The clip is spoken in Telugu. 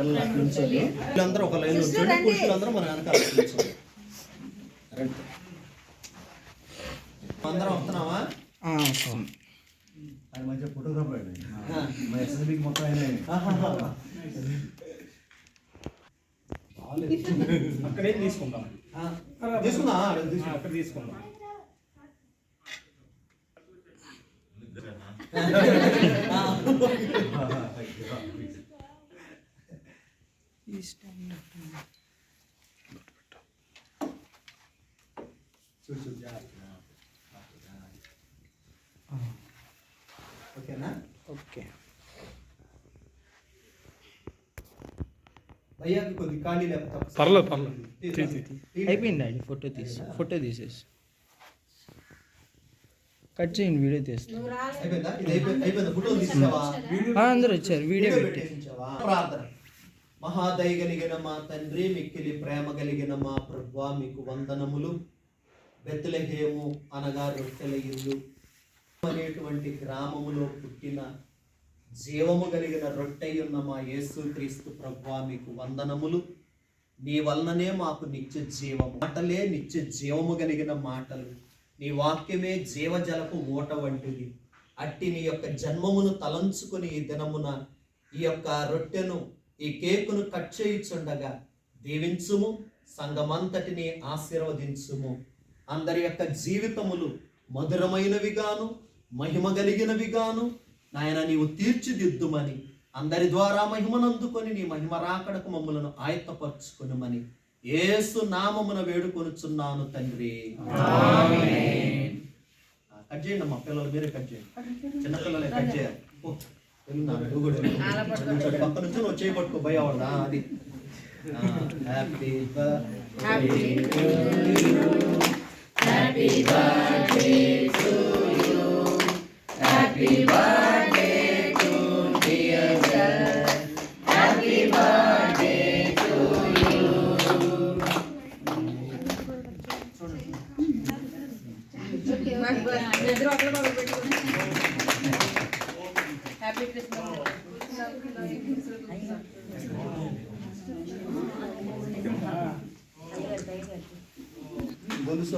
పిల్లలు అక్కడ నుంచోండి. వీళ్ళందరూ ఒక లైన్ ఉంచండి, పురుషులందరూ మన వెనకాల కూర్చోండి. రండి. అందరం వస్తున్నావా? ఆయన మంచిగా ఫోటోగ్రాఫర్ అండి. మా ఎస్ఎస్బికి మొత్తం ఆయన అక్కడే తీసుకుందాం. తీసుకుందా? అక్కడ తీసుకుందాం. ఓకేనా? ఓకే. భయ్యాకి కొద్ది ఖాళీ లేకపోతే పర్లేదు. అయిపోయింది డాడీ, ఫోటో తీసేసి కట్ చేయండి, వీడియో తీస్తాను. అయిపోయిందా? ఇది అయిపోయిందా? ఫోటో తీసావా? అందరూ వచ్చారు, వీడియో పెట్టేసించావా? ప్రార్థన. మహాదయ కలిగిన మా తండ్రి, మిక్కిలి ప్రేమ కలిగిన మా ప్రభువా, మీకు వందనములు. బెత్లెహేము అనగా రొట్టెల ఇల్లు అనేటువంటి గ్రామములో పుట్టిన జీవము కలిగిన రొట్టెయున్న మా యేసుక్రీస్తు ప్రభువా, మీకు వందనములు. నీ వలననే మాకు నిత్య జీవము. మాటలే నిత్య జీవము కలిగిన మాటలు. నీ వాక్యమే జీవజలపు ఊట వంటిది. అట్టి నీ యొక్క జన్మమును తలంచుకొని ఈ దినమున ఈ యొక్క రొట్టెను, ఈ కేకును కట్ చేయుచుండగా దీవించుము, సంఘమంతటిని ఆశీర్వదించుము. అందరి యొక్క జీవితములు మధురమైనవిగాను మహిమ కలిగినవిగాను నాయన నీవు తీర్చిదిద్దుమని, అందరి ద్వారా మహిమనందుకొని నీ మహిమ రాకడకు మమ్మలను ఆయత్తపరచుకొనుమని యేసు నామమున వేడుకొనుచున్నాను తండ్రి. కట్ చేయండి అమ్మా, పిల్లలు మీరే కట్ చేయండి. చిన్నపిల్లలే కట్ చేయాలి. పక్క నుంచి నువ్వు చేయబట్టుకో భయవాడు. అది happy birthday to you, happy birthday to dear sir, happy birthday to you. Happy Christmas. గొలుసు